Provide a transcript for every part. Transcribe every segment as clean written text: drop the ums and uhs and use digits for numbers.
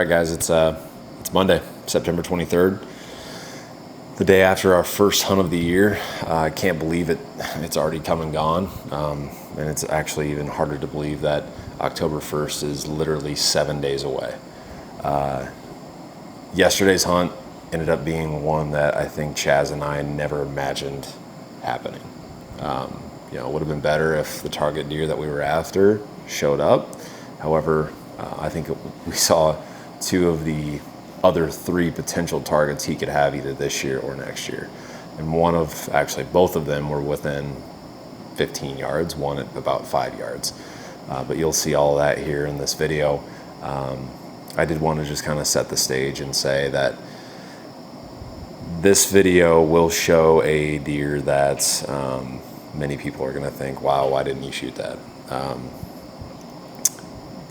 right, guys, it's Monday, September 23rd, the day after our first hunt of the year. I can't believe it. It's already come and gone, and it's actually even harder to believe that October 1st is literally 7 days away. Yesterday's hunt ended up being one that I think Chaz and I never imagined happening. It would have been better if the target deer that we were after showed up. However, I think we saw two of the other three potential targets he could have either this year or next year. And both of them were within 15 yards, one at about 5 yards. But you'll see all of that here in this video. I did want to just kind of set the stage and say that this video will show a deer that many people are going to think, wow, why didn't you shoot that?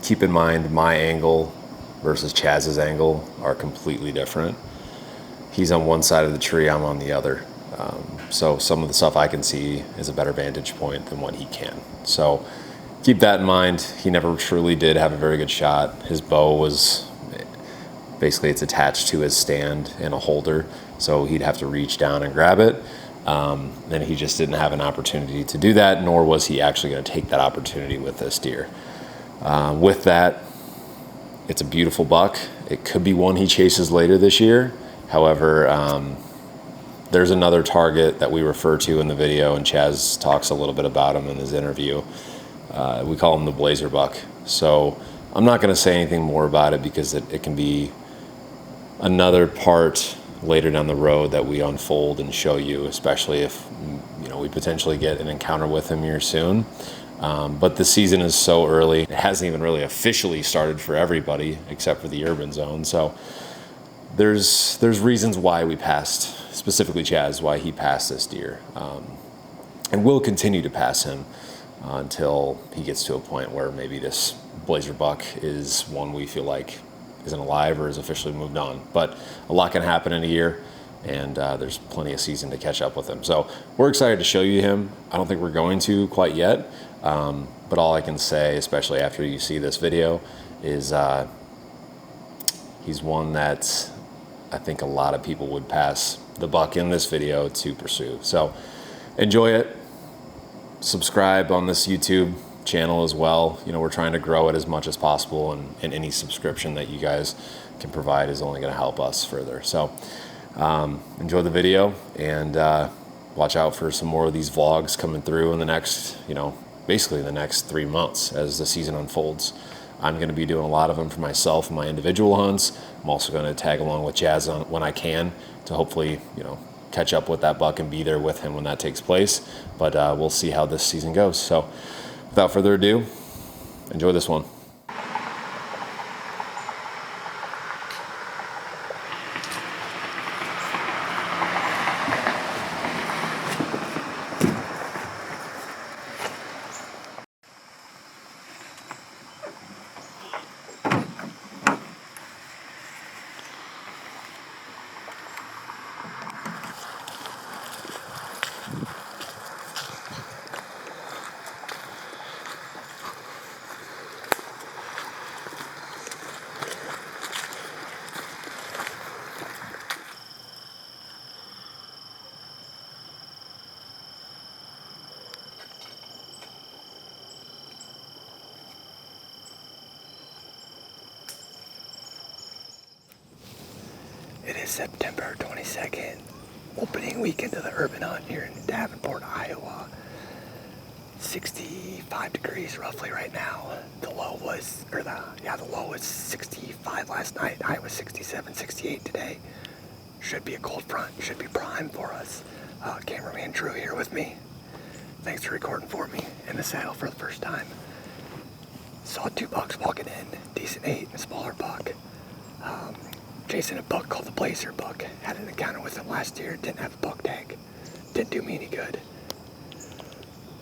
Keep in mind, my angle versus Chaz's angle are completely different. He's on one side of the tree, I'm on the other. So some of the stuff I can see is a better vantage point than what he can. So keep that in mind. He never truly did have a very good shot. His bow was basically, it's attached to his stand in a holder, so he'd have to reach down and grab it. Then he just didn't have an opportunity to do that, nor was he actually going to take that opportunity with this deer. With that, it's a beautiful buck. It could be one he chases later this year. However, there's another target that we refer to in the video, and Chaz talks a little bit about him in his interview. We call him the blazer buck. So I'm not going to say anything more about it because it can be another part later down the road that we unfold and show you, especially if we potentially get an encounter with him here soon. But the season is so early. It hasn't even really officially started for everybody except for the urban zone. So there's reasons why we passed, specifically Chaz, why he passed this deer. And we'll continue to pass him until he gets to a point where maybe this blazer buck is one we feel like isn't alive or is officially moved on. But a lot can happen in a year, and there's plenty of season to catch up with him. So we're excited to show you him. I don't think we're going to quite yet, but all I can say, especially after you see this video, is he's one that I think a lot of people would pass the buck in this video to pursue. So enjoy it. Subscribe on this YouTube channel as well. We're trying to grow it as much as possible, and any subscription that you guys can provide is only going to help us further. So enjoy the video, and watch out for some more of these vlogs coming through in the next, basically the next 3 months as the season unfolds. I'm going to be doing a lot of them for myself and my individual hunts. I'm also going to tag along with Chaz when I can to hopefully, catch up with that buck and be there with him when that takes place. But we'll see how this season goes. So without further ado, enjoy this one. It is September 22nd, opening weekend of the urban hunt here in Davenport, Iowa. 65 degrees roughly right now. The low was 65 last night. High was 67, 68 today. Should be a cold front, should be prime for us. Cameraman Drew here with me. Thanks for recording for me in the saddle for the first time. Saw two bucks walking in, decent 8 and a smaller buck. Chasing a buck called the blazer buck. Had an encounter with him last year, didn't have a buck tag. Didn't do me any good.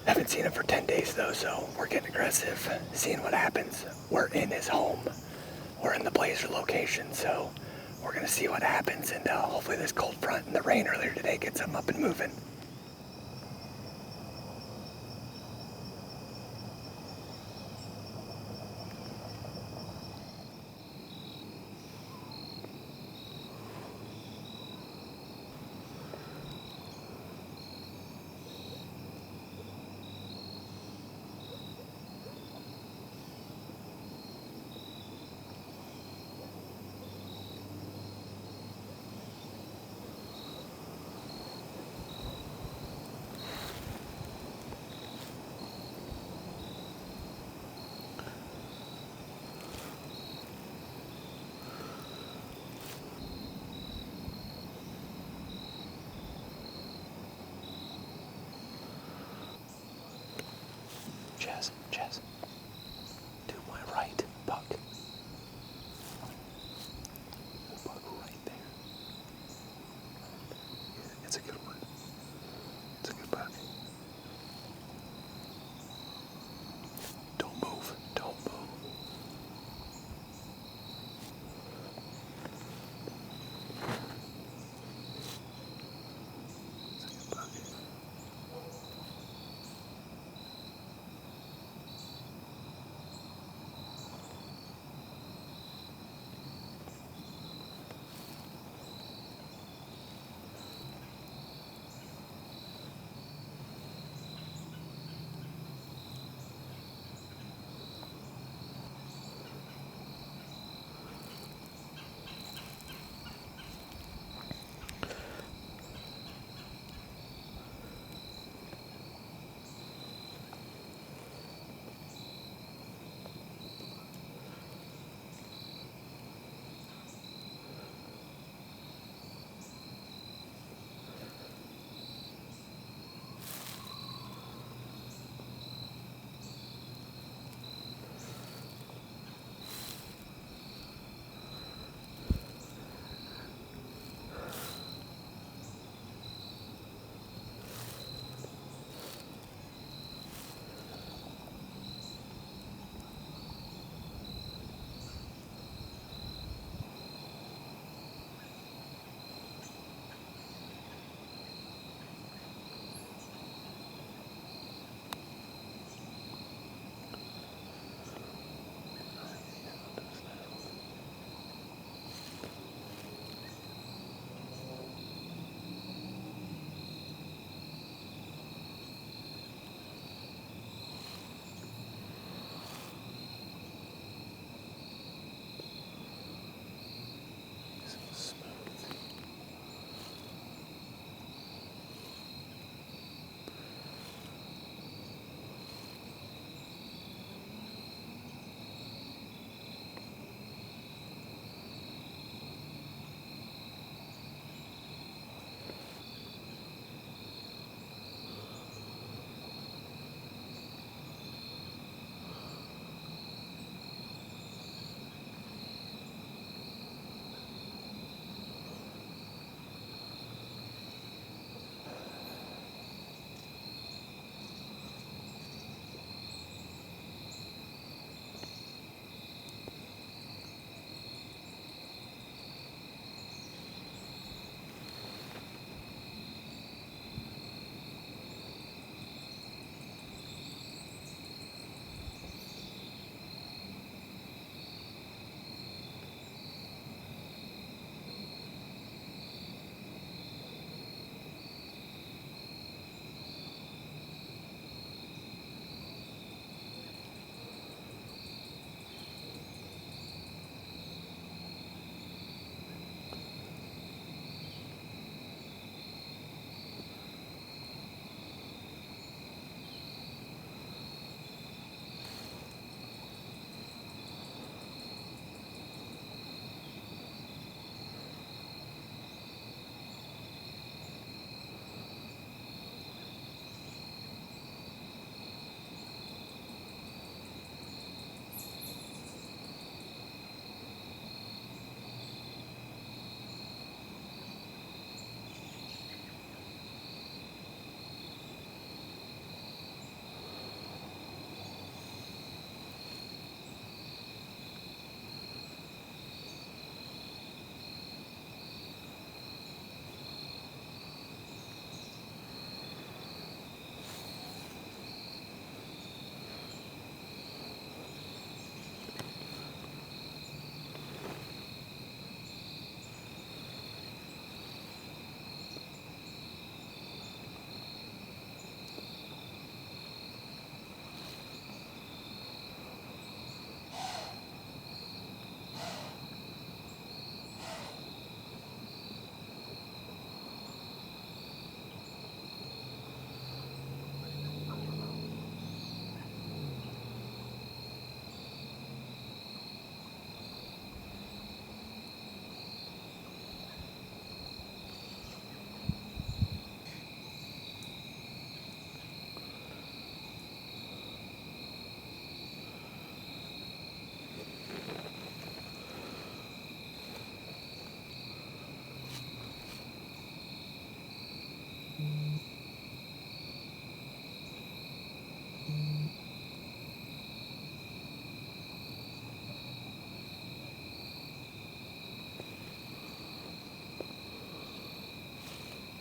Haven't seen him for 10 days though, so we're getting aggressive, seeing what happens. We're in his home. We're in the blazer location, so we're gonna see what happens, and hopefully this cold front and the rain earlier today gets him up and moving. Chaz. To my right, buck. Buck right there. Yeah, it's a good one. It's a good buck. Don't move. Don't move. It's a good buck.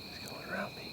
He's going around me.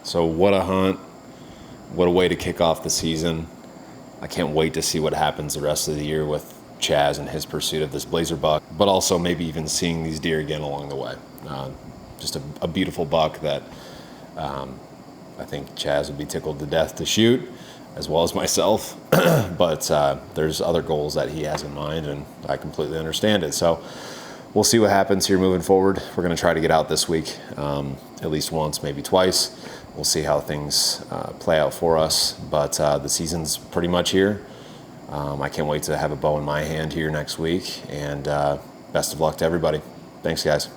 So what a hunt. What a way to kick off the season. I can't wait to see what happens the rest of the year with Chaz and his pursuit of this blazer buck, but also maybe even seeing these deer again along the way. Just a beautiful buck that I think Chaz would be tickled to death to shoot, as well as myself. But there's other goals that he has in mind, and I completely understand it. So we'll see what happens here moving forward. We're going to try to get out this week, at least once, maybe twice. We'll see how things play out for us. But the season's pretty much here. I can't wait to have a bow in my hand here next week. And best of luck to everybody. Thanks, guys.